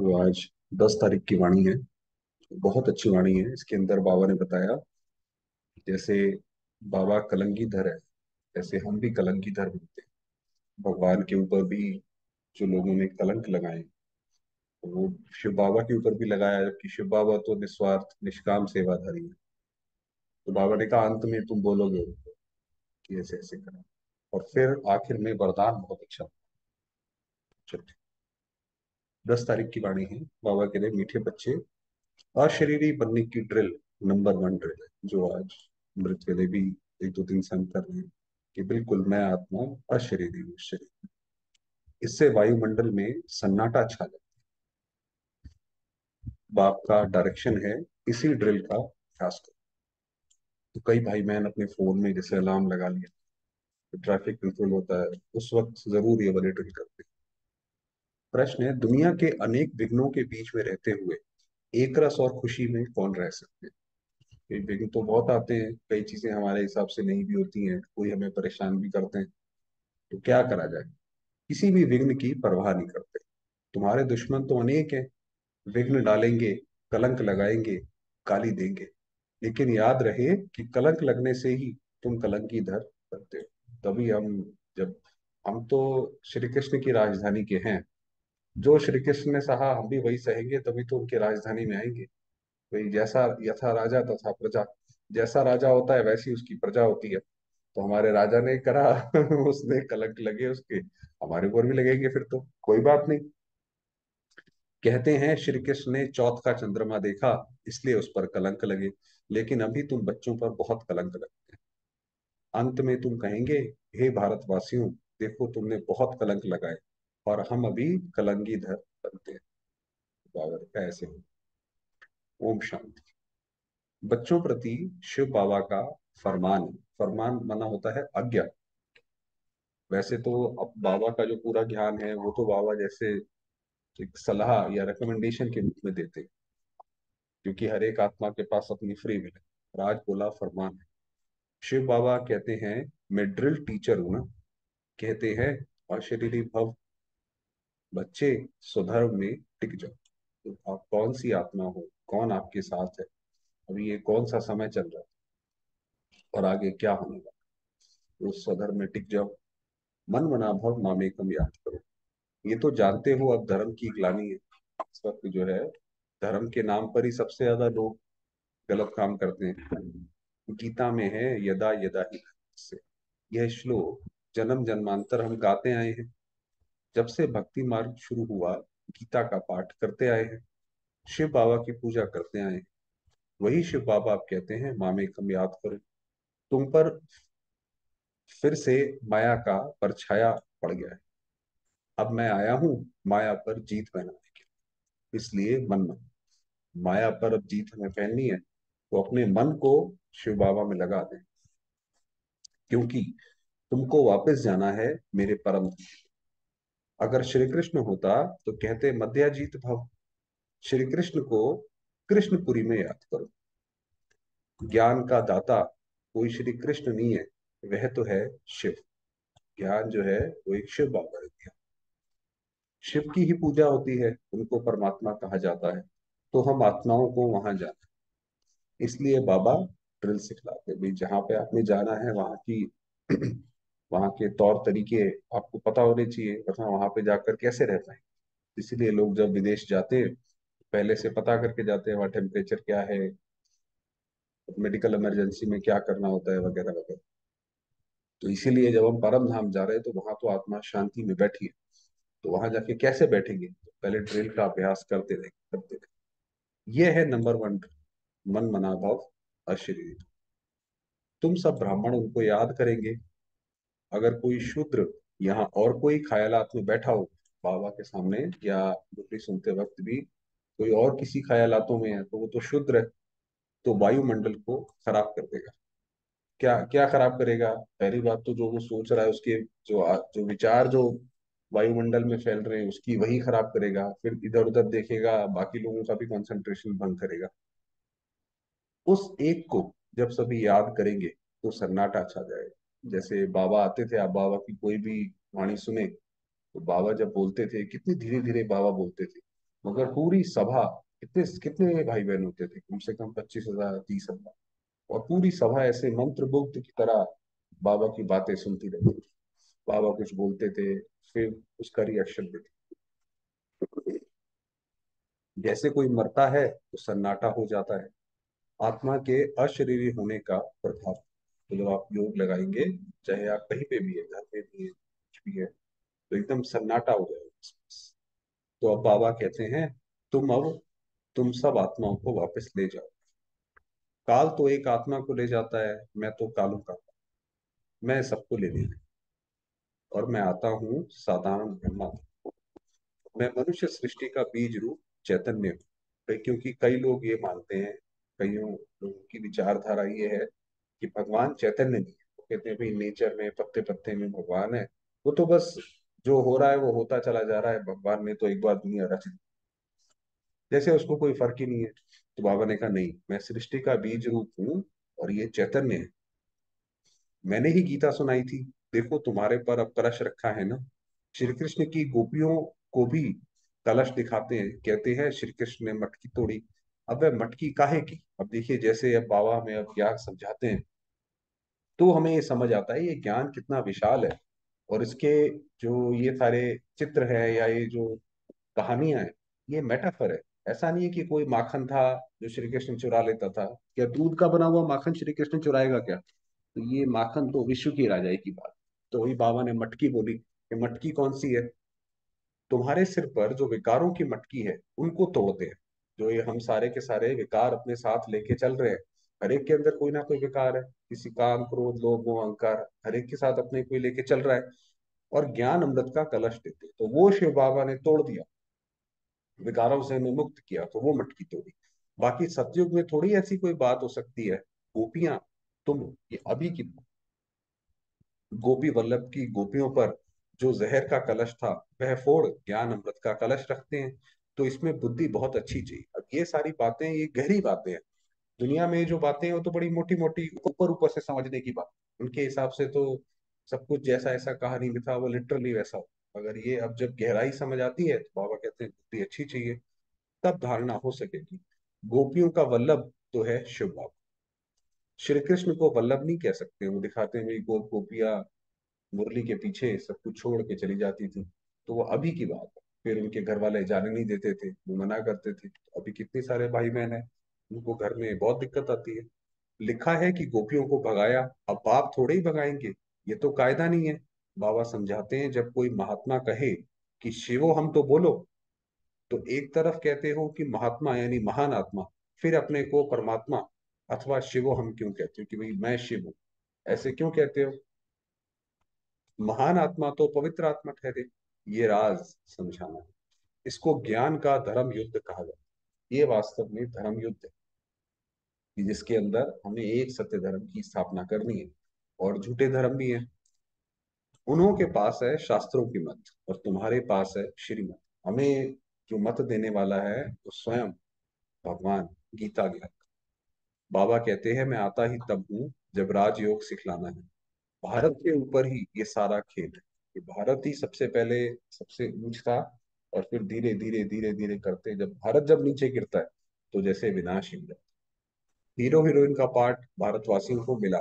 तो आज 10 तारीख की वाणी है। बहुत अच्छी वाणी है। इसके अंदर बाबा ने बताया, जैसे बाबा कलंगीधर है, ऐसे हम भी कलंगीधर बनते हैं। भगवान के ऊपर भी जो लोगों ने कलंक लगाए, तो वो शिव बाबा के ऊपर भी लगाया, जबकि शिव बाबा तो निस्वार्थ निष्काम सेवाधारी है। तो बाबा ने कहा अंत में तुम बोलोगे उनको कि ऐसे ऐसे करा, और फिर आखिर में वरदान बहुत अच्छा। चलिए, 10 तारीख की वाणी है। बाबा के लिए मीठे बच्चे, अशरीरी बनने की ड्रिल नंबर 1 ड्रिल है, जो आज अमृत वेले भी 1 2 दिन से हम कर रहे हैं कि बिल्कुल मैं आत्मा अशरीरी हूँ शरीर। इससे वायुमंडल में सन्नाटा छा जाए। बाप का डायरेक्शन है, इसी ड्रिल का अभ्यास करो। तो कई भाई बहन अपने फोन में जैसे अलार्म लगा लिया, तो ट्रैफिक कंट्रोल होता है, उस वक्त जरूर ये वाले ड्रिल करते हैं। प्रश्न है, दुनिया के अनेक विघ्नों के बीच में रहते हुए एक रस और खुशी में कौन रह सकते हैं? कई विघ्न तो बहुत आते हैं, कई चीजें हमारे हिसाब से नहीं भी होती हैं, कोई हमें परेशान भी करते हैं। तो क्या करा जाए? किसी भी विघ्न की परवाह नहीं करते। तुम्हारे दुश्मन तो अनेक हैं, विघ्न डालेंगे, कलंक लगाएंगे, गाली देंगे, लेकिन याद रहे कि कलंक लगने से ही तुम कलंकीधर बनते हो। तभी जब हम तो श्री कृष्ण की राजधानी के हैं, जो श्री कृष्ण ने सहा हम भी वही सहेंगे, तभी तो उनकी राजधानी में आएंगे। वही जैसा यथा राजा तथा प्रजा, जैसा राजा होता है वैसी उसकी प्रजा होती है। तो हमारे राजा ने करा उसने कलंक लगे उसके, हमारे ऊपर भी लगेंगे, फिर तो कोई बात नहीं। कहते हैं श्री कृष्ण ने चौथ का चंद्रमा देखा, इसलिए उस पर कलंक लगे, लेकिन अभी तुम बच्चों पर बहुत कलंक लगते हैं। अंत में तुम कहेंगे, हे भारतवासियों, देखो तुमने बहुत कलंक लगाए, और हम अभी कलंगीधर बनते हैं। बाबर का ऐसे हो। ओम शांति। बच्चों प्रति शिव बाबा का फरमान है। फरमान माना होता है आज्ञा। वैसे तो अब बाबा का जो पूरा ज्ञान है वो तो बाबा जैसे एक सलाह या रिकमेंडेशन के रूप में देते हैं, क्योंकि हर एक आत्मा के पास अपनी फ्री विल है। राज बोला फरमान है। शिव बाबा कहते हैं, मैं ड्रिल टीचर हूं ना। कहते हैं, अशरीरी भव, बच्चे स्वधर्म में टिक जाओ। तो आप कौन सी आत्मा हो, कौन आपके साथ है, अभी ये कौन सा समय चल रहा है और आगे क्या होने वाला है, उस स्वधर्म में टिक जाओ। मन मना भव मामेकम याद करो। ये तो जानते हो अब धर्म की ग्लानि है। इस वक्त जो है, धर्म के नाम पर ही सबसे ज्यादा लोग गलत काम करते हैं। गीता में है, यदा यदा ही से, यह श्लोक जन्म जन्मांतर हम गाते आए हैं। जब से भक्ति मार्ग शुरू हुआ, गीता का पाठ करते आए हैं, शिव बाबा की पूजा करते आए हैं। वही शिव बाबा आप कहते हैं, मामे कम याद करो। तुम पर फिर से माया का परछाया पड़ गया है। अब मैं आया हूं माया पर जीत पहनाने के लिए। इसलिए मन मन, माया पर अब जीत हमें पहननी है, तो अपने मन को शिव बाबा में लगा दें, क्योंकि तुमको वापस जाना है मेरे परम धाम। अगर श्री कृष्ण होता तो कहते मध्याजीत भव। श्री कृष्ण को कृष्णपुरी में याद करो। ज्ञान का दाता कोई श्री कृष्ण नहीं है, वह तो है शिव। ज्ञान जो है वो एक शिव बाबा ने दिया। शिव की ही पूजा होती है, उनको परमात्मा कहा जाता है। तो हम आत्माओं को वहां जाना, इसलिए बाबा ड्रिल सिखलाते हैं। भाई जहाँ पे आपने जाना है वहाँ की वहाँ के तौर तरीके आपको पता होने चाहिए, वरना वहां पे जाकर कैसे रह पाए। इसीलिए लोग जब विदेश जाते हैं, पहले से पता करके जाते हैं वहाँ टेम्परेचर क्या है, मेडिकल इमरजेंसी में क्या करना होता है, वगैरह वगैरह। तो इसीलिए जब हम परम धाम जा रहे हैं तो वहां तो आत्मा शांति में बैठी है, तो वहां जाके कैसे बैठेंगे? तो पहले ड्रिल का अभ्यास करते रहे। ये है नंबर 1, मन मना भाव अशरीर। तुम सब ब्राह्मण उनको याद करेंगे। अगर कोई शूद्र यहाँ और कोई ख्यालात में बैठा हो बाबा के सामने, या दूसरी सुनते वक्त भी कोई और किसी ख्यालातों में है, तो वो तो शूद्र है, तो वायुमंडल को खराब कर देगा। क्या क्या खराब करेगा? पहली बात तो जो वो सोच रहा है उसके जो विचार जो वायुमंडल में फैल रहे हैं उसकी वही खराब करेगा। फिर इधर उधर देखेगा, बाकी लोगों का भी कंसंट्रेशन भंग करेगा। उस एक को जब सभी याद करेंगे तो सन्नाटा छा जाएगा। जैसे बाबा आते थे, आप बाबा की कोई भी वाणी सुने, तो बाबा जब बोलते थे कितनी धीरे धीरे बाबा बोलते थे। मगर पूरी सभा, कितने कितने भाई बहन होते थे, कम से कम 25,000 30,000, और पूरी सभा ऐसे मंत्रमुग्ध की तरह बाबा की बातें सुनती रहती थी। बाबा कुछ बोलते थे, फिर उसका रिएक्शन देते। जैसे कोई मरता है तो सन्नाटा हो जाता है, आत्मा के अशरीरी होने का प्रभाव। तो जब आप योग लगाएंगे, चाहे आप कहीं पे भी है, घर में भी है, कुछ भी है, तो एकदम सन्नाटा हो जाएगा आसपास। तो अब बाबा कहते हैं, तुम सब आत्माओं को वापस ले जाओ। काल तो एक आत्मा को ले जाता है, मैं तो कालों का, मैं सबको ले लेना, और मैं आता हूँ साधारण ब्रह्मा। मैं मनुष्य सृष्टि का बीज रूप चैतन्य हूँ। क्योंकि कई लोग ये मानते हैं, कईयों लोगों की विचारधारा ये है कि भगवान चैतन्य नहीं है। वो कहते हैं भाई नेचर में पत्ते पत्ते में भगवान है, वो तो बस जो हो रहा है वो होता चला जा रहा है, भगवान ने तो एक बार दुनिया रच दी, जैसे उसको कोई फर्क ही नहीं है। तो बाबा ने कहा नहीं, मैं सृष्टि का बीज रूप हूँ, और ये चैतन्य है। मैंने ही गीता सुनाई थी, देखो तुम्हारे पर अब कलश रखा है ना। श्री कृष्ण की गोपियों को भी कलश दिखाते हैं, कहते हैं श्री कृष्ण ने मटकी तोड़ी। अब वह मटकी काहे की? अब देखिए, जैसे अब बाबा हमें अब ज्ञान समझाते हैं, तो हमें ये समझ आता है ये ज्ञान कितना विशाल है। और इसके जो ये सारे चित्र है, या ये जो कहानियां हैं, ये मेटाफर है। ऐसा नहीं है कि कोई माखन था जो श्री कृष्ण चुरा लेता था। क्या दूध का बना हुआ माखन श्री कृष्ण चुराएगा क्या? तो ये माखन तो विश्व की राजाई की बात। तो वही बाबा ने मटकी बोली, कि मटकी कौन सी है? तुम्हारे सिर पर जो विकारों की मटकी है, उनको तोड़ते हैं। जो ये हम सारे के सारे विकार अपने साथ लेके चल रहे हैं, हर एक के अंदर कोई ना कोई विकार है, किसी काम क्रोध लोभ मोह अहंकार, हर एक के साथ अपने कोई लेके चल रहा है। और ज्ञान अमृत का कलश देते हैं। तो वो शिव बाबा ने तोड़ दिया, विकारों से हमें मुक्त किया, तो वो मटकी तोड़ी। बाकी सतयुग में थोड़ी ऐसी कोई बात हो सकती है। गोपियां, तुम, ये अभी की गोपी वल्लभ की गोपियों पर जो जहर का कलश था, वह फोड़ ज्ञान अमृत का कलश रखते हैं। तो इसमें बुद्धि बहुत अच्छी चाहिए। अब ये सारी बातें, ये गहरी बातें हैं। दुनिया में जो बातें हैं वो तो बड़ी मोटी मोटी, ऊपर ऊपर से समझने की बात। उनके हिसाब से तो सब कुछ जैसा ऐसा कहानी में था वो लिटरली वैसा हो। अगर ये अब जब गहराई समझ आती है, तो बाबा कहते हैं बुद्धि अच्छी चाहिए, तब धारणा हो सकेगी। गोपियों का वल्लभ तो है शिव बाबा। श्री कृष्ण को वल्लभ नहीं कह सकते, वो दिखाते हैं भाई गोपियां मुरली के पीछे सब कुछ छोड़ के चली जाती थी। तो वो अभी की बात है। फिर उनके घर वाले जाने नहीं देते थे, वो मना करते थे। तो अभी कितने सारे भाई बहन हैं, उनको घर में बहुत दिक्कत आती है। लिखा है कि गोपियों को भगाया, अब बाप थोड़े ही भगाएंगे, ये तो कायदा नहीं है। बाबा समझाते हैं, जब कोई महात्मा कहे कि शिवो हम तो बोलो, तो एक तरफ कहते हो कि महात्मा यानी महान आत्मा, फिर अपने को परमात्मा अथवा शिवो हम क्यों कहते हो कि भाई मैं शिव हूं? ऐसे क्यों कहते हो? महान आत्मा तो पवित्र आत्मा ठहरे। ये राज समझाना है। इसको ज्ञान का धर्म युद्ध कहा जाता है। ये वास्तव में धर्म युद्ध है, कि जिसके अंदर हमें एक सत्य धर्म की स्थापना करनी है। और झूठे धर्म भी हैं। उन्हों के पास है शास्त्रों की मत, और तुम्हारे पास है श्रीमत। हमें जो मत देने वाला है वो स्वयं भगवान गीता ज्ञान। बाबा कहते हैं, मैं आता ही तब हूँ जब राजयोग सिखलाना है। भारत के ऊपर ही ये सारा खेल है, कि भारत ही सबसे पहले सबसे ऊंच था, और फिर धीरे धीरे धीरे धीरे करते जब भारत जब नीचे गिरता है, तो जैसे विनाश ही हो जाता है। हीरो हीरोइन का पार्ट भारतवासियों को मिला।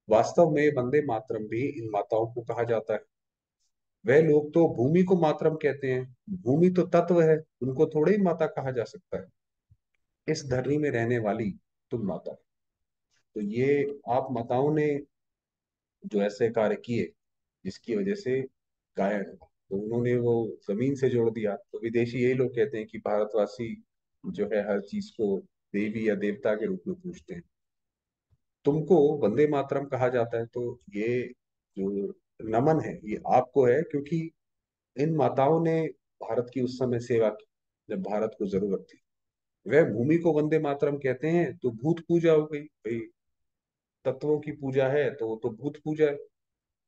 वास्तव में वंदे मातरम भी इन माताओं को कहा जाता है। वह लोग तो भूमि को मातरम कहते हैं, भूमि तो तत्व है, उनको थोड़े ही माता कहा जा सकता है। इस धरनी में रहने वाली तुम माता। तो ये आप माताओं ने जो ऐसे कार्य किए, जिसकी वजह से गायन हुआ, तो उन्होंने वो जमीन से जोड़ दिया। तो विदेशी यही लोग कहते हैं कि भारतवासी जो है हर चीज को देवी या देवता के रूप में पूजते हैं। तुमको वंदे मातरम कहा जाता है, तो ये जो नमन है ये आपको है, क्योंकि इन माताओं ने भारत की उस समय सेवा की जब भारत को जरूरत थी। वह भूमि को वंदे मातरम कहते हैं, तो भूत पूजा हो गई भाई। तत्वों की पूजा है तो वो तो भूत पूजा है।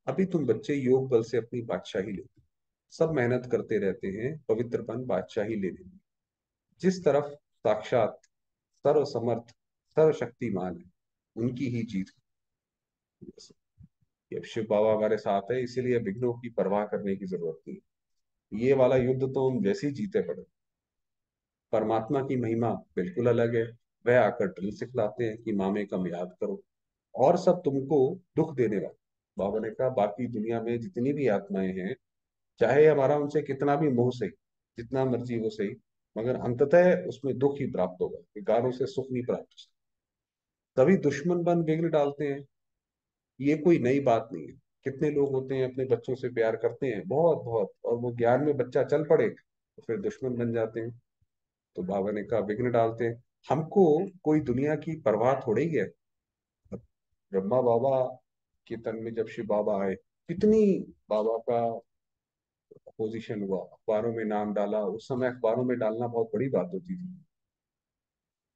अभी तुम बच्चे योग बल से अपनी बादशाही लेते हो। सब मेहनत करते रहते हैं पवित्रपन बादशाही लेने में। जिस तरफ साक्षात सर्वसमर्थ सर्वशक्तिमान है, उनकी ही जीत होगी। अब शिव बाबा हमारे साथ है, इसीलिए विघ्नों की परवाह करने की जरूरत नहीं। ये वाला युद्ध तो हम वैसे ही जीते पड़े। परमात्मा की महिमा बिल्कुल अलग है। वह आकर ड्रिल सिखलाते हैं कि मामे कम याद करो, और सब तुमको दुख देने वाले। बाबा ने कहा बाकी दुनिया में जितनी भी आत्माएं हैं, चाहे हमारा उनसे कितना भी मोह सही, जितना मर्जी वो सही, मगर अंततः उसमें दुख ही प्राप्त होगा, विकारों से सुख नहीं प्राप्त हो सकता। तभी दुश्मन बन विघ्न डालते हैं, ये कोई नई बात नहीं है। कितने लोग होते हैं अपने बच्चों से प्यार करते हैं बहुत बहुत, और वो ज्ञान में बच्चा चल पड़े तो फिर दुश्मन बन जाते हैं। तो बाबा ने कहा विघ्न डालते हैं। हमको कोई दुनिया की परवाह थोड़ी ही है। ब्रह्मा बाबा के तन में जब शिव बाबा आए, कितनी बाबा का अपोजिशन हुआ, अखबारों में नाम डाला। उस समय अखबारों में डालना बहुत बड़ी बात होती थी,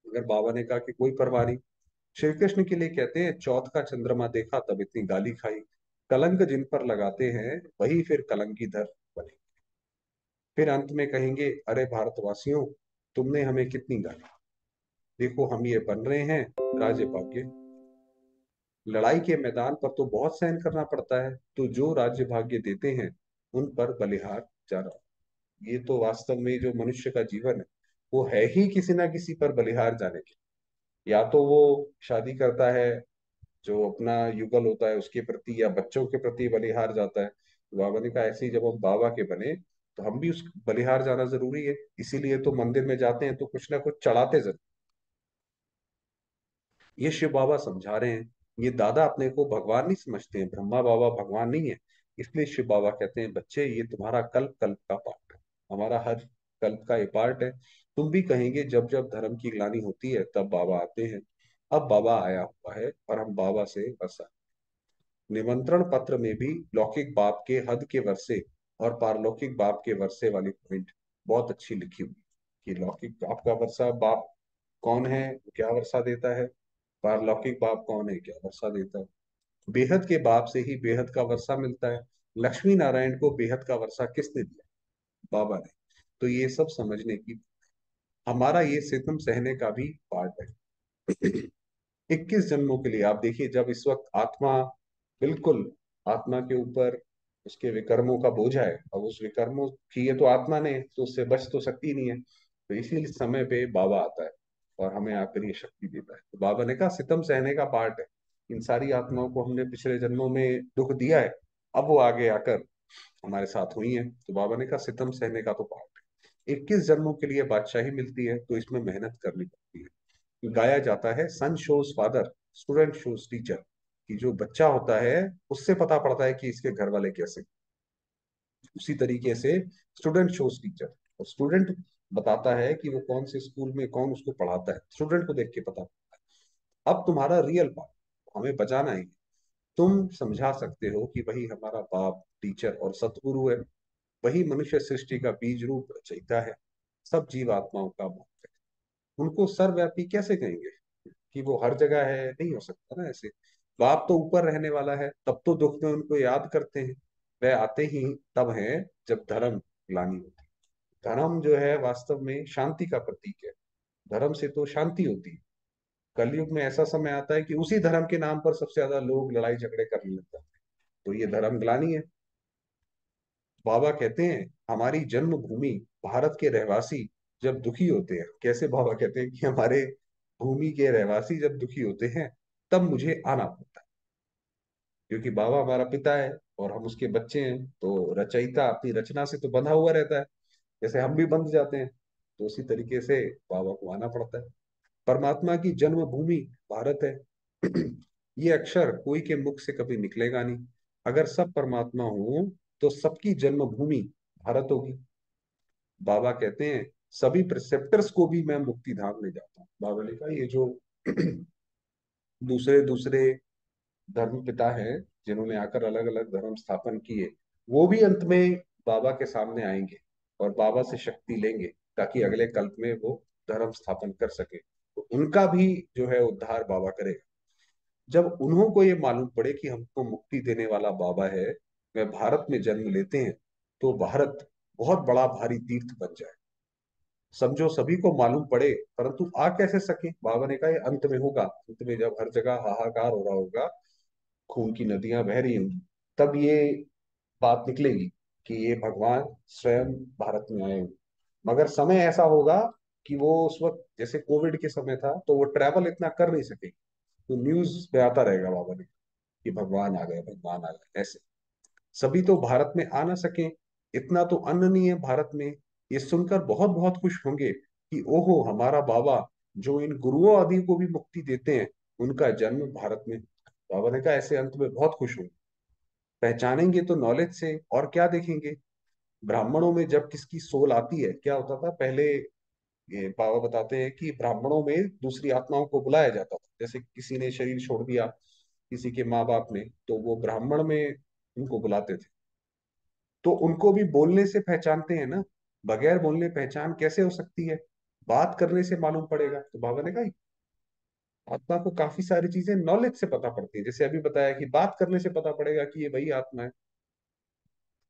मगर बाबा ने कहा कि कोई परवाह नहीं। श्री कृष्ण के लिए कहते हैं चौथ का चंद्रमा देखा तब इतनी गाली खाई, कलंक जिन पर लगाते हैं वही फिर कलंकीधर बने। फिर अंत में कहेंगे अरे भारतवासियों, तुमने हमें कितनी गाली, देखो हम ये बन रहे हैं राजे भाग्य। लड़ाई के मैदान पर तो बहुत सहन करना पड़ता है, तो जो राज्य भाग्य देते हैं उन पर बलिहार जा रहा। ये तो वास्तव में जो मनुष्य का जीवन है, वो है ही किसी ना किसी पर बलिहार जाने के। या तो वो शादी करता है, जो अपना युगल होता है उसके प्रति, या बच्चों के प्रति बलिहार जाता है। तो बाबा ने कहा ऐसे ही जब हम बाबा के बने, तो हम भी उस बलिहार जाना जरूरी है। इसीलिए तो मंदिर में जाते हैं तो कुछ ना कुछ चढ़ाते जरूर। ये शिव बाबा समझा रहे हैं। ये दादा अपने को भगवान नहीं समझते हैं, ब्रह्मा बाबा भगवान नहीं है। इसलिए शिव बाबा कहते हैं बच्चे ये तुम्हारा कल्प कल्प का पार्ट है, हमारा हर कल्प का ये पार्ट है। तुम भी कहेंगे जब जब धर्म की ग्लानि होती है तब बाबा आते हैं। अब बाबा आया हुआ है और हम बाबा से बस। निमंत्रण पत्र में भी लौकिक बाप के हद के वर्षे और पारलौकिक बाप के वर्षे वाली पॉइंट बहुत अच्छी लिखी हुई कि लौकिक बाप का वर्षा बाप कौन है, क्या वर्षा देता है, पारलौकिक बाप कौन है, क्या वर्षा देता है। बेहद के बाप से ही बेहद का वर्षा मिलता है। लक्ष्मी नारायण को बेहद का वर्षा किसने दिया? बाबा ने। तो ये सब समझने की, हमारा ये सितम सहने का भी पार्ट है। 21 जन्मों के लिए आप देखिए, जब इस वक्त आत्मा बिल्कुल, आत्मा के ऊपर उसके विकर्मों का बोझ है, अब उस विकर्मों की ये तो आत्मा ने, तो उससे बच तो सकती नहीं है। तो इसी समय पे बाबा आता है और हमें आकर ये शक्ति देता है। तो बाबा ने कहा सितम सहने का पार्ट है। इन सारी आत्माओं को हमने पिछले जन्मों में दुख दिया है, अब वो आगे आकर हमारे साथ हुई है, तो बाबा ने कहा सितम सहने का तो पार्ट है। 21 जन्मों के लिए बादशाही मिलती है तो इसमें मेहनत करनी पड़ती है। गाया जाता है son shows father, student shows teacher, कि जो बच्चा होता है उससे पता पड़ता है कि इसके घर वाले कैसे। उसी तरीके से स्टूडेंट शोज टीचर, और स्टूडेंट बताता है कि वो कौन से स्कूल में कौन उसको पढ़ाता है, स्टूडेंट को देख के पता। अब तुम्हारा रियल पार्ट, हमें बचाना है। तुम समझा सकते हो कि वही हमारा बाप टीचर और सतगुरु है, वही मनुष्य सृष्टि का बीज रूप रचयिता है, सब जीवात्माओं का मुक्त है। उनको सर्वव्यापी कैसे कहेंगे कि वो हर जगह है? नहीं हो सकता ना ऐसे। बाप तो ऊपर रहने वाला है, तब तो दुख में उनको याद करते हैं। वह आते ही तब है जब धर्म ग्लानि होती है। धर्म जो है वास्तव में शांति का प्रतीक है। धर्म से तो शांति होती है। कलयुग में ऐसा समय आता है कि उसी धर्म के नाम पर सबसे ज्यादा लोग लड़ाई झगड़े करने लगते हैं। तो ये धर्म ग्लानि है। बाबा कहते हैं हमारी जन्मभूमि भारत के रहवासी जब दुखी होते हैं, कैसे बाबा कहते हैं कि हमारे भूमि के रहवासी जब दुखी होते हैं तब मुझे आना पड़ता है, क्योंकि बाबा हमारा पिता है और हम उसके बच्चे हैं। तो रचयिता अपनी रचना से तो बंधा हुआ रहता है, जैसे हम भी बंध जाते हैं। तो उसी तरीके से बाबा को आना पड़ता है। परमात्मा की जन्मभूमि भारत है। ये अक्षर कोई के मुख से कभी निकलेगा नहीं। अगर सब परमात्मा हो तो सबकी जन्मभूमि भारत होगी। बाबा कहते हैं सभी प्रिसेप्टर्स को भी मैं मुक्ति धाम ले जाता हूँ। बाबा ने कहा ये जो दूसरे दूसरे धर्म पिता हैं, जिन्होंने आकर अलग अलग धर्म स्थापन किए, वो भी अंत में बाबा के सामने आएंगे और बाबा से शक्ति लेंगे, ताकि अगले कल्प में वो धर्म स्थापन कर सके। तो उनका भी जो है उद्धार बाबा करेगा। जब उन्हों को ये मालूम पड़े कि हमको मुक्ति देने वाला बाबा है, वह भारत में जन्म लेते हैं, तो भारत बहुत बड़ा भारी तीर्थ बन जाए। समझो सभी को मालूम पड़े, परंतु आ कैसे सके? बाबा ने कहा ये अंत में होगा। अंत में जब हर जगह हाहाकार हो रहा होगा, खून की नदियां बह रही होंगी, तब ये बात निकलेगी कि ये भगवान स्वयं भारत में आए होंगे। मगर समय ऐसा होगा कि वो उस वक्त जैसे कोविड के समय था तो वो ट्रैवल इतना कर नहीं सके, तो न्यूज पे आता रहेगा बाबा ने कि भगवान आ गए, भगवान आ गए, ऐसे। सभी तो भारत में आ ना सके, इतना तो अन्न नहीं है भारत में, ये सुनकर बहुत बहुत खुश होंगे कि ओहो हमारा बाबा जो इन गुरुओं आदि को भी मुक्ति देते हैं, उनका जन्म भारत में। बाबा ने कहा ऐसे अंत में बहुत खुश होंगे। पहचानेंगे तो नॉलेज से, और क्या देखेंगे। ब्राह्मणों में जब किसकी सोल आती है, क्या होता था पहले, ये बाबा बताते हैं कि ब्राह्मणों में दूसरी आत्माओं को बुलाया जाता था। जैसे किसी ने शरीर छोड़ दिया किसी के माँ बाप ने, तो वो ब्राह्मण में उनको बुलाते थे। तो उनको भी बोलने से पहचानते हैं ना, बगैर बोलने पहचान कैसे हो सकती है, बात करने से मालूम पड़ेगा। तो बाबा ने कहा आत्मा को काफी सारी चीजें नॉलेज से पता पड़ती है, जैसे अभी बताया कि बात करने से पता पड़ेगा कि ये वही आत्मा है,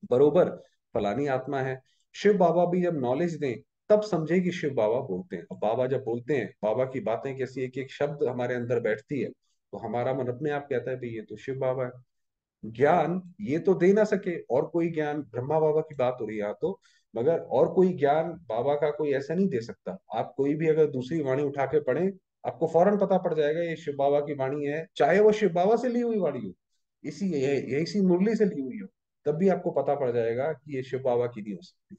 बरोबर फलानी आत्मा है। शिव बाबा भी जब नॉलेज दें तब समझे कि शिव बाबा बोलते हैं। अब बाबा जब बोलते हैं, बाबा की बातें कैसी, एक एक शब्द हमारे अंदर बैठती है, तो हमारा मन अपने आप कहता है भाई ये तो शिव बाबा है। ज्ञान ये तो दे ना सके, और कोई ज्ञान, ब्रह्मा बाबा की बात हो रही है यहाँ तो, मगर और कोई ज्ञान बाबा का कोई ऐसा नहीं दे सकता। आप कोई भी अगर दूसरी वाणी उठा के पढ़े, आपको फौरन पता पड़ जाएगा ये शिव बाबा की वाणी है, चाहे वो शिव बाबा से ली हुई वाणी हो, इसी मुरली से ली हुई हो, तब भी आपको पता पड़ जाएगा कि ये शिव बाबा की नहीं हो सकती।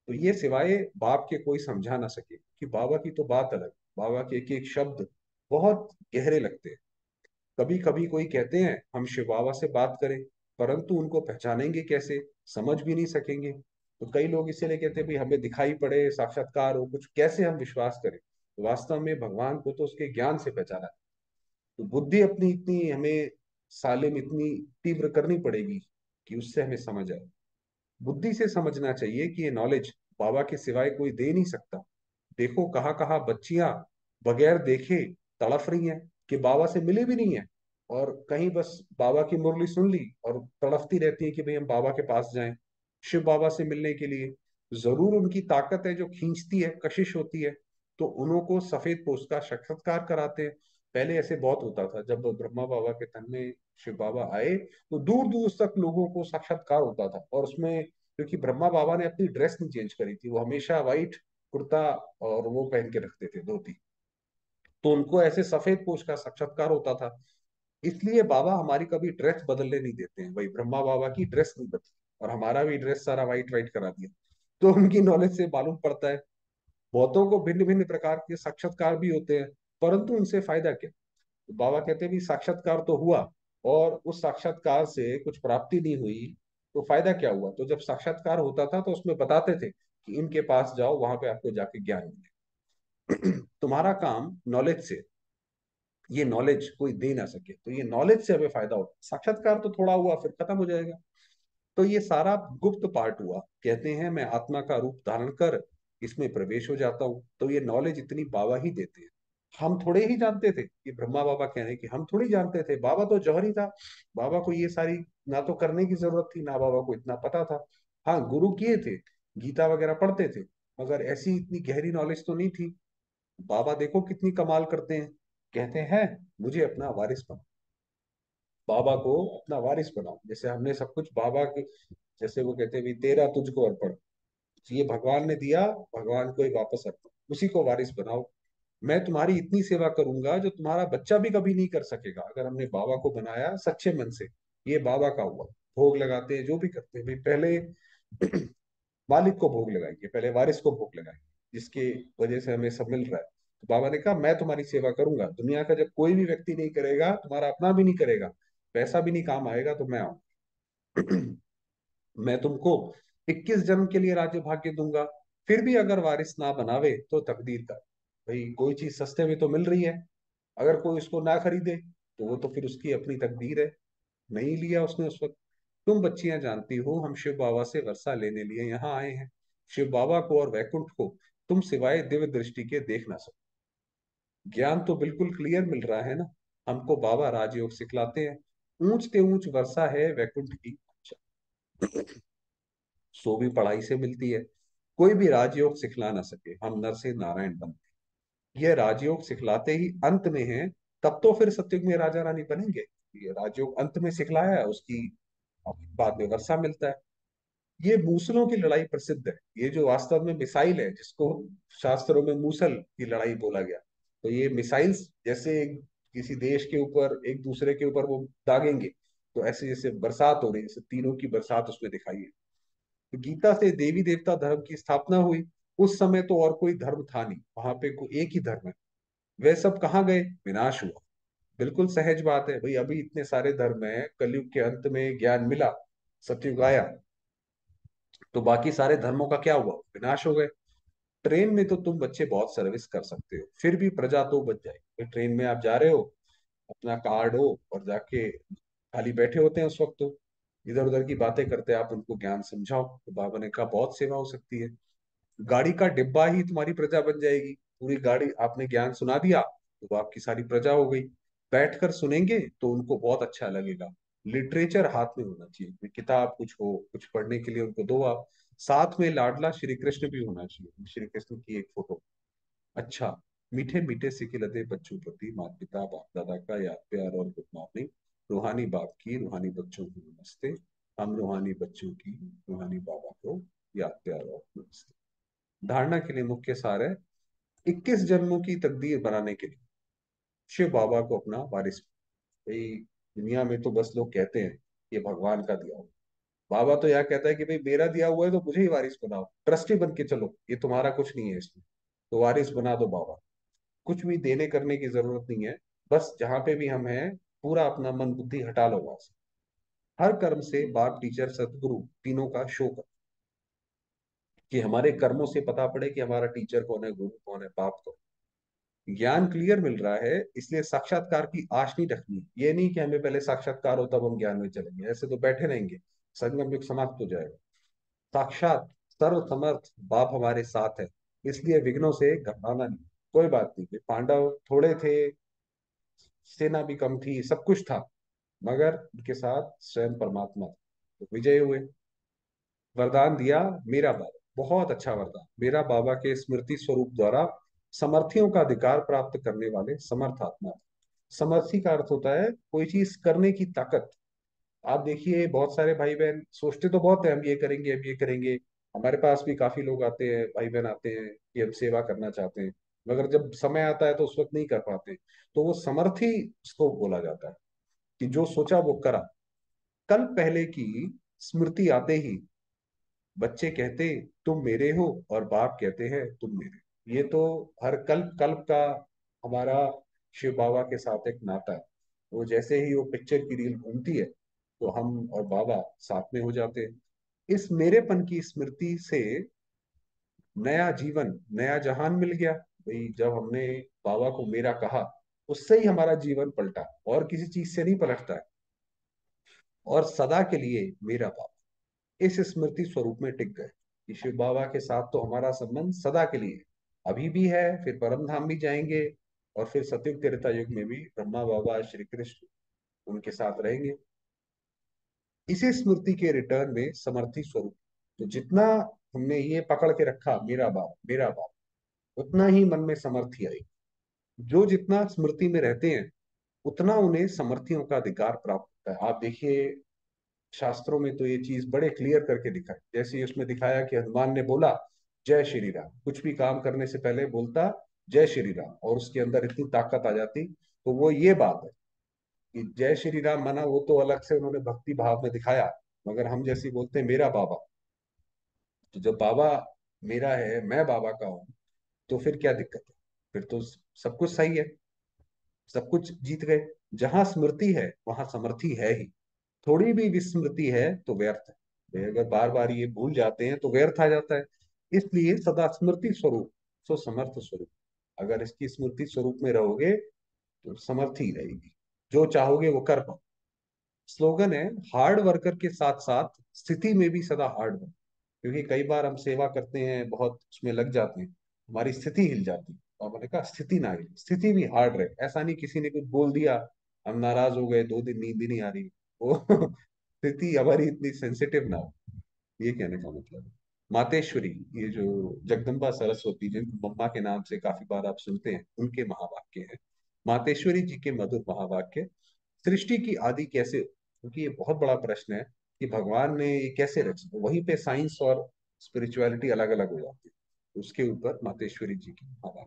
तो ये सिवाय बाप के कोई समझा ना सके, कि बाबा की तो बात अलग, बाबा के एक एक शब्द बहुत गहरे लगते हैं। कभी कभी कोई कहते हैं हम शिव बाबा से बात करें, परंतु उनको पहचानेंगे कैसे, समझ भी नहीं सकेंगे। तो कई लोग इसीलिए कहते हैं भाई हमें दिखाई पड़े, साक्षात्कार हो कुछ, कैसे हम विश्वास करें। तो वास्तव में भगवान को तो उसके ज्ञान से पहचाना है। तो बुद्धि अपनी इतनी हमें सालिम, इतनी तीव्र करनी पड़ेगी कि उससे हमें समझ आए। बुद्धि से समझना चाहिए कि ये नॉलेज बाबा के सिवाय कोई दे नहीं सकता। देखो कहाँ कहाँ बच्चियां बगैर देखे तड़फ रही हैं कि बाबा से मिले भी नहीं है, और कहीं बस बाबा की मुरली सुन ली और तड़फती रहती है कि भाई हम बाबा के पास जाएं, शिव बाबा से मिलने के लिए। जरूर उनकी ताकत है जो खींचती है, कशिश होती है, तो उन्हों को सफेद पोश का साक्षात्कार कराते हैं। पहले ऐसे बहुत होता था, जब ब्रह्मा बाबा के तन में शिव बाबा आए तो दूर दूर तक लोगों को साक्षात्कार होता था। और उसमें क्योंकि ब्रह्मा बाबा ने अपनी ड्रेस नहीं चेंज करी थी, वो हमेशा व्हाइट कुर्ता और वो पहन के रखते थे, धोती, तो उनको ऐसे सफेद पोश का साक्षात्कार होता था। इसलिए बाबा हमारी कभी ड्रेस बदलने नहीं देते हैं, भाई ब्रह्मा बाबा की ड्रेस नहीं बदली, और हमारा भी ड्रेस सारा व्हाइट व्हाइट करा दिया। तो उनकी नॉलेज से मालूम पड़ता है। बहुतों को भिन्न भिन्न प्रकार के साक्षात्कार भी होते हैं, परंतु उनसे फायदा क्या। तो बाबा कहते हैं भी साक्षात्कार तो हुआ, और उस साक्षात्कार से कुछ प्राप्ति नहीं हुई, तो फायदा क्या हुआ। तो जब साक्षात्कार होता था तो उसमें बताते थे कि इनके पास जाओ, वहां पे आपको जाके ज्ञान मिले। तुम्हारा काम नॉलेज से, ये नॉलेज कोई दे ना सके, तो ये नॉलेज से हमें फायदा होता है। साक्षात्कार तो थोड़ा हुआ फिर खत्म हो जाएगा। तो ये सारा गुप्त पार्ट हुआ। कहते हैं मैं आत्मा का रूप धारण कर इसमें प्रवेश हो जाता हूँ, तो ये नॉलेज इतनी बाबा ही देते हैं। हम थोड़े ही जानते थे, ये ब्रह्मा बाबा कह रहे हैं कि हम थोड़ी जानते थे, बाबा तो जौहरी था। बाबा को ये सारी ना तो करने की जरूरत थी, ना बाबा को इतना पता था। हाँ गुरु किए थे, गीता वगैरह पढ़ते थे, मगर ऐसी इतनी गहरी नॉलेज तो नहीं थी। बाबा देखो कितनी कमाल करते हैं, कहते हैं मुझे अपना वारिस बनाओ, बाबा को अपना वारिस बनाओ। जैसे हमने सब कुछ बाबा के, जैसे वो कहते हैं भी तेरा तुझको अर्पण, ये भगवान ने दिया, भगवान को ही वापस अर्पण, उसी को वारिस बनाओ। मैं तुम्हारी इतनी सेवा करूंगा जो तुम्हारा बच्चा भी कभी नहीं कर सकेगा। अगर हमने बाबा को बनाया सच्चे मन से, ये बाबा का हुआ। भोग लगाते हैं जो भी करते हैं भाई, पहले मालिक को भोग लगाएंगे, पहले वारिस को भोग लगाएंगे, जिसकी वजह से हमें सब मिल रहा है। तो बाबा ने कहा मैं तुम्हारी सेवा करूंगा, दुनिया का जब कोई भी व्यक्ति नहीं करेगा, तुम्हारा अपना भी नहीं करेगा, पैसा भी नहीं काम आएगा, तो मैं आऊं। मैं तुमको 21 जन्म के लिए राज्य भाग्य दूंगा। फिर भी अगर वारिस ना बनावे तो तकदीर का, भाई कोई चीज सस्ते में तो मिल रही है, अगर कोई उसको ना खरीदे तो वो तो फिर उसकी अपनी तकदीर है, नहीं लिया उसने उस वक्त। तुम बच्चियां जानती हो हम शिव बाबा से वर्षा लेने लिए यहाँ आए हैं। शिव बाबा को और वैकुंठ को तुम सिवाय दिव्य दृष्टि के देख ना सको। ज्ञान तो बिल्कुल क्लियर मिल रहा है ना, हमको बाबा राजयोग सिखलाते हैं। ऊंच ते ऊंच वर्षा है वैकुंठ की, सो भी पढ़ाई से मिलती है। कोई भी राजयोग सिखला ना सके, हम नर से नारायण बनते। यह राजयोग सिखलाते ही अंत में है, तब तो फिर सत्युग में राजा रानी बनेंगे। ये राजयोग अंत में सिखलाया है, उसकी बाद में वर्षा मिलता है। ये मूसलों की लड़ाई प्रसिद्ध है, ये जो वास्तव में मिसाइल है जिसको शास्त्रों में मूसल की लड़ाई बोला गया, तो ये मिसाइल्स जैसे किसी देश के ऊपर एक दूसरे के ऊपर वो दागेंगे, तो ऐसे जैसे बरसात हो रही है, जैसे तीनों की बरसात उसमें दिखाई है। तो गीता से देवी देवता धर्म की स्थापना हुई। उस समय तो और कोई धर्म था नहीं, वहां पे कोई एक ही धर्म है। वे सब कहाँ गए? विनाश हुआ। बिल्कुल सहज बात है भाई, अभी इतने सारे धर्म हैं, कलयुग के अंत में ज्ञान मिला, सतयुग आया, तो बाकी सारे धर्मों का क्या हुआ? विनाश हो गए। ट्रेन में तो तुम बच्चे बहुत सर्विस कर सकते हो, फिर भी प्रजा तो बच जाएगी। ट्रेन में आप जा रहे हो, अपना कार्ड हो और जाके खाली बैठे होते हैं उस वक्त, तो इधर उधर की बातें करते आप उनको ज्ञान समझाओ, तो बाबा ने कहा बहुत सेवा हो सकती है। गाड़ी का डिब्बा ही तुम्हारी प्रजा बन जाएगी। पूरी गाड़ी आपने ज्ञान सुना दिया तो वो आपकी सारी प्रजा हो गई। बैठकर सुनेंगे तो उनको बहुत अच्छा लगेगा। लिटरेचर हाथ में होना चाहिए, कोई किताब कुछ हो, कुछ पढ़ने के लिए उनको दो आप। साथ में लाडला श्री कृष्ण भी होना चाहिए, श्री कृष्ण की एक फोटो। अच्छा, मीठे मीठे सिकिलते बच्चों प्रति माता पिता बाप दादा का याद प्यार और गुड मॉर्निंग। रूहानी बाप की रूहानी बच्चों को नमस्ते। हम रूहानी बच्चों की रूहानी बाबा को याद प्यार और नमस्ते। धारणा के लिए मुख्य सार है, 21 जन्मों की तकदीर बनाने के लिए शिव बाबा को अपना वारिस। भाई दुनिया में तो बस लोग कहते हैं ये भगवान का दिया हुआ, बाबा तो यह कहता है कि भाई मेरा दिया हुआ है तो मुझे ही वारिस बनाओ, ट्रस्टी बन के चलो, ये तुम्हारा कुछ नहीं है इसमें, तो वारिस बना दो बाबा। कुछ भी देने करने की जरूरत नहीं है, बस जहां पे भी हम हैं पूरा अपना मन बुद्धि हटा लो वहां से। हर कर्म से बाप टीचर सतगुरु तीनों का शो कर, कि हमारे कर्मों से पता पड़े कि हमारा टीचर कौन है, गुरु कौन है, बाप कौन है। ज्ञान क्लियर मिल रहा है, इसलिए साक्षात्कार की आश नहीं रखनी। ये नहीं कि हमें पहले साक्षात्कार हो तब हम ज्ञान में चलेंगे, ऐसे तो बैठे रहेंगे, संगम युग समाप्त हो जाएगा। साक्षात सर्व समर्थ बाप हमारे साथ है, इसलिए विघ्नों से घबराना नहीं। कोई बात नहीं, पांडव थोड़े थे, सेना भी कम थी, सब कुछ था, मगर उनके साथ स्वयं परमात्मा था, तो विजय हुए। वरदान दिया मेरा बाबा, बहुत अच्छा वरदान। मेरा बाबा के स्मृति स्वरूप द्वारा समर्थियों का अधिकार प्राप्त करने वाले समर्थ आत्मा। समर्थी का अर्थ होता है कोई चीज करने की ताकत। आप देखिए बहुत सारे भाई बहन सोचते तो बहुत है हम ये करेंगे, हम ये करेंगे। हमारे पास भी काफी लोग आते हैं, भाई बहन आते हैं कि हम सेवा करना चाहते हैं, मगर जब समय आता है तो उस वक्त नहीं कर पाते। तो वो समर्थी उसको बोला जाता है, कि जो सोचा वो करा। कल पहले की स्मृति आते ही बच्चे कहते तुम मेरे हो, और बाप कहते हैं तुम मेरे। ये तो हर कल्प कल्प का हमारा शिव बाबा के साथ एक नाता है। वो जैसे ही वो पिक्चर की रील घूमती है तो हम और बाबा साथ में हो जाते हैं। इस मेरेपन की स्मृति से नया जीवन, नया जहान मिल गया। भाई जब हमने बाबा को मेरा कहा, उससे ही हमारा जीवन पलटा, और किसी चीज से नहीं पलटता है। और सदा के लिए मेरा बाबा इस स्मृति स्वरूप में टिक गए, कि शिव बाबा के साथ तो हमारा संबंध सदा के लिए अभी भी है, फिर परम धाम भी जाएंगे, और फिर सतयुग त्रेता युग में भी ब्रह्मा बाबा श्री कृष्ण उनके साथ रहेंगे। इसी स्मृति के रिटर्न में समर्थी स्वरूप, तो जितना हमने ये पकड़ के रखा मेरा बाप, उतना ही मन में समर्थी आई। जो जितना स्मृति में रहते हैं उतना उन्हें समर्थियों का अधिकार प्राप्त होता है। आप देखिए शास्त्रों में तो ये चीज बड़े क्लियर करके दिखाई, जैसे उसमें दिखाया कि हनुमान ने बोला जय श्री राम, कुछ भी काम करने से पहले बोलता जय श्री राम, और उसके अंदर इतनी ताकत आ जाती। तो वो ये बात है कि जय श्री राम माना वो तो अलग से उन्होंने भक्ति भाव में दिखाया, मगर हम जैसे बोलते हैं मेरा बाबा, तो जब बाबा मेरा है, मैं बाबा का हूँ, तो फिर क्या दिक्कत है? फिर तो सब कुछ सही है, सब कुछ जीत गए। जहां स्मृति है वहां समर्थी है ही। थोड़ी भी विस्मृति है तो व्यर्थ है। वे अगर बार बार ये भूल जाते हैं तो व्यर्थ आ जाता है। इसलिए सदा स्मृति स्वरूप, सो समर्थ स्वरूप। अगर इसकी स्मृति स्वरूप में रहोगे तो समर्थी रहेगी, जो चाहोगे वो कर पाओ। स्लोगन है, हार्ड वर्कर के साथ साथ स्थिति में भी सदा हार्ड वर्क। क्योंकि कई बार हम सेवा करते हैं, बहुत उसमें लग जाते हैं, हमारी स्थिति हिल जाती है। और मैंने कहा स्थिति ना हिले, स्थिति भी हार्ड रहे। ऐसा नहीं किसी ने कुछ बोल दिया, हम नाराज हो गए, 2 दिन नींद ही नहीं आ रही, वो स्थिति हमारी इतनी सेंसिटिव ना हो। ये कहने का मतलब है। मातेश्वरी, ये जो जगदम्बा सरस्वती जिनको मम्मा के नाम से काफी बार आप सुनते हैं, उनके महावाक्य हैं। मातेश्वरी जी के मधुर महावाक्य। सृष्टि की आदि कैसे, क्योंकि ये बहुत बड़ा प्रश्न है। कि भगवान ने ये कैसे रची, तो वहीं पे साइंस और स्पिरिचुअलिटी अलग अलग हो जाती है। उसके ऊपर मातेश्वरी जी की बात।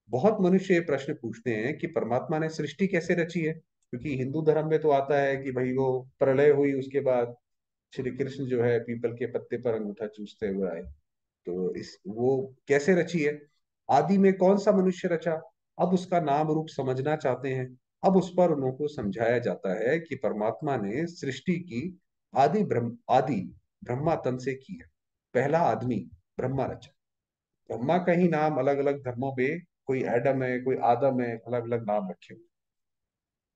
बहुत मनुष्य ये प्रश्न पूछते हैं कि परमात्मा ने सृष्टि कैसे रची है, क्योंकि हिंदू धर्म में तो आता है कि भाई वो प्रलय हुई, उसके बाद श्री कृष्ण जो है पीपल के पत्ते पर अंगूठा चूसते हुए आए। तो इस वो कैसे रची है, आदि में कौन सा मनुष्य रचा, अब उसका नाम रूप समझना चाहते हैं। अब उस पर उनको समझाया जाता है कि परमात्मा ने सृष्टि की आदि ब्रह्मा तन से की है। पहला आदमी ब्रह्मा रचा। ब्रह्मा का ही नाम अलग अलग धर्मों में, कोई एडम है, कोई आदम है, अलग अलग नाम रखे हुए।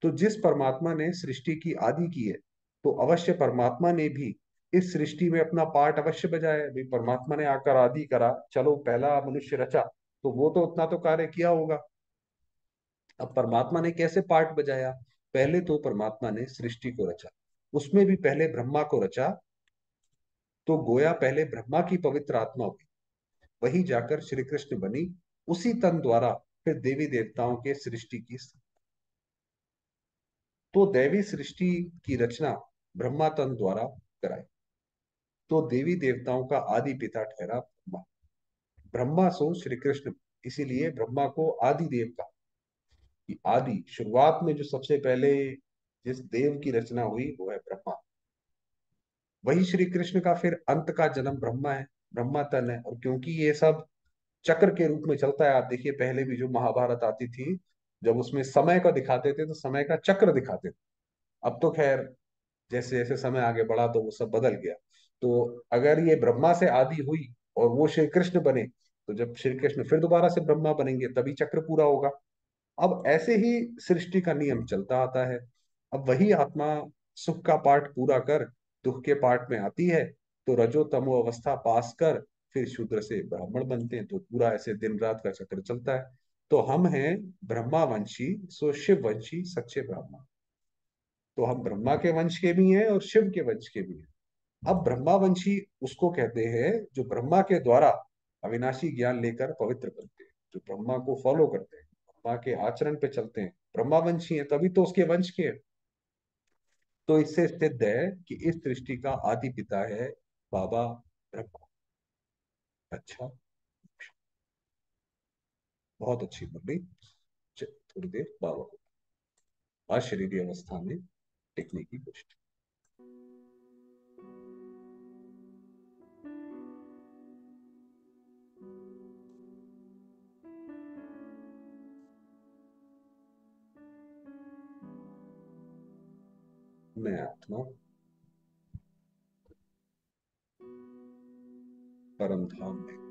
तो जिस परमात्मा ने सृष्टि की आदि की है, तो अवश्य परमात्मा ने भी इस सृष्टि में अपना पार्ट अवश्य बजाया है। भाई परमात्मा ने आकर आदि करा, चलो पहला मनुष्य रचा, तो वो तो उतना तो कार्य किया होगा। अब परमात्मा ने कैसे पार्ट बजाया, पहले तो परमात्मा ने सृष्टि को रचा, उसमें भी पहले ब्रह्मा को रचा। तो गोया पहले ब्रह्मा की पवित्र आत्मा हुई, वही जाकर श्री कृष्ण बनी, उसी तन द्वारा फिर देवी देवताओं के सृष्टि की। तो दैवी सृष्टि की रचना ब्रह्मा तन द्वारा कराई। तो देवी देवताओं का आदि पिता ठहरा ब्रह्मा। ब्रह्मा सो श्री कृष्ण, इसीलिए ब्रह्मा को आदि देव का, कि आदि शुरुआत में जो सबसे पहले जिस देव की रचना हुई वो है ब्रह्मा। वही श्री कृष्ण का फिर अंत का जन्म ब्रह्मा है, ब्रह्मा तन है। और क्योंकि ये सब चक्र के रूप में चलता है, आप देखिए पहले भी जो महाभारत आती थी, जब उसमें समय को दिखाते थे तो समय का चक्र दिखाते थे। अब तो खैर जैसे जैसे समय आगे बढ़ा तो वो सब बदल गया। तो अगर ये ब्रह्मा से आदि हुई और वो श्री कृष्ण बने, तो जब श्री कृष्ण फिर दोबारा से ब्रह्मा बनेंगे तभी चक्र पूरा होगा। अब ऐसे ही सृष्टि का नियम चलता आता है। अब वही आत्मा सुख का पाठ पूरा कर दुख के पाठ में आती है, तो रजो तमो अवस्था पास कर फिर शूद्र से ब्राह्मण बनते हैं। तो पूरा ऐसे दिन रात का चक्र चलता है। तो हम हैं ब्रह्मावंशी, सो शिव वंशी सच्चे ब्राह्मण। तो हम ब्रह्मा के वंश के भी हैं और शिव के वंश के भी हैं। अब ब्रह्मावंशी उसको कहते हैं जो ब्रह्मा के द्वारा अविनाशी ज्ञान लेकर पवित्र बनते हैं, जो ब्रह्मा को फॉलो करते हैं, ब्रह्मा के आचरण पे चलते हैं, ब्रह्मावंशी हैं, तभी तो उसके वंश के हैं। तो इससे सिद्ध है कि इस सृष्टि का आदि पिता है बाबा ब्रह्मा। अच्छा, बहुत अच्छी मुरली। थोड़ी देर बाबा को अशरीरी अवस्था में टिकने की कोशिश। मैं आत्मा परम धाम में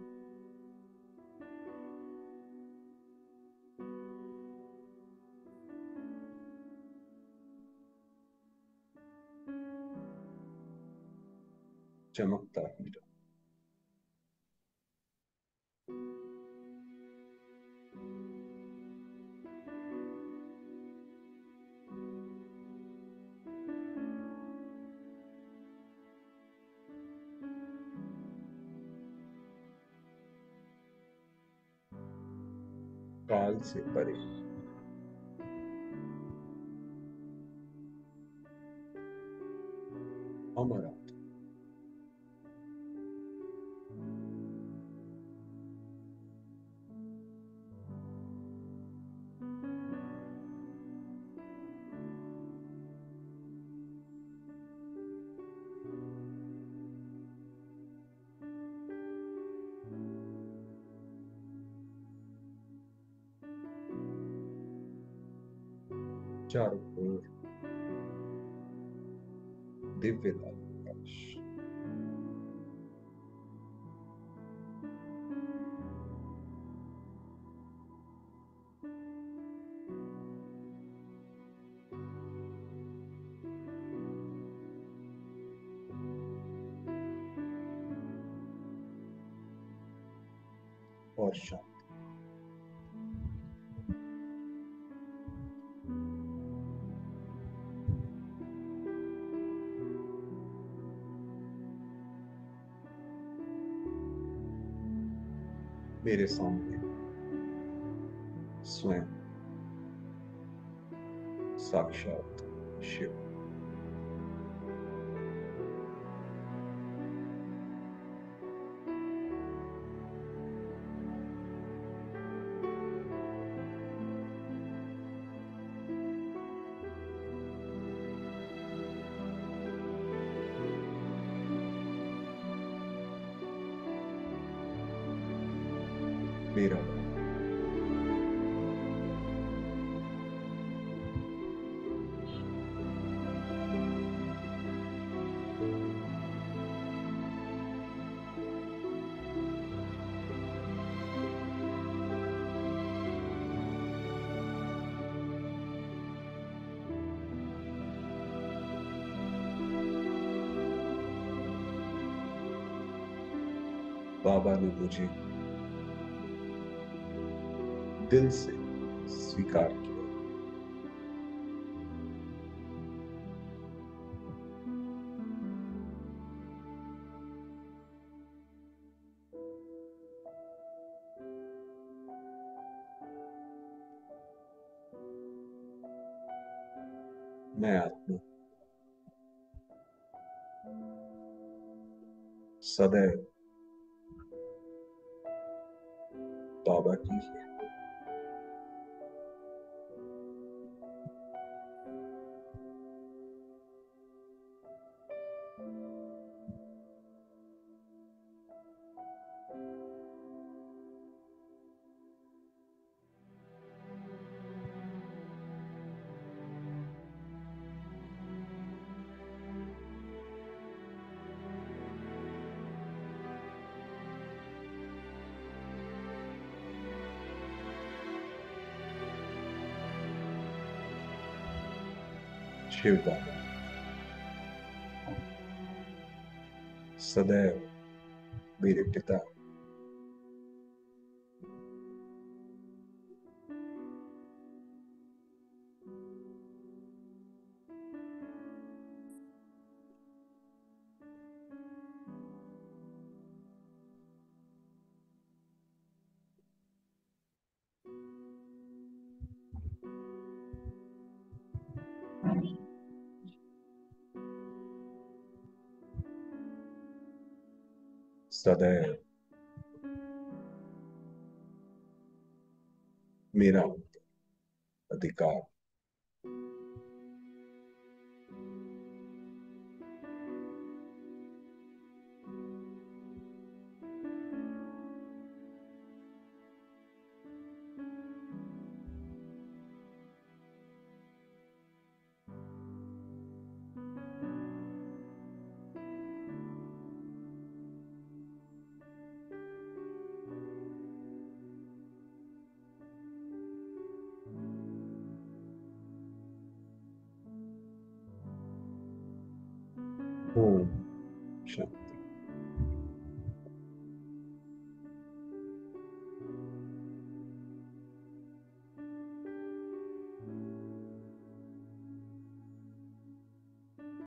चमकता हीरा। काल से परे अमर। चारों ओर दिव्य लाल प्रकाश। और शांत। मेरे सामने स्वयं साक्षात शिव। मेरा। बाबा ने मुझे दिल से स्वीकार किया। मैं आत्मा सदैव बाबा की है। शिव बाबा सदैव मेरे पिता। सदैव मेरा अधिकार। ओम शांति।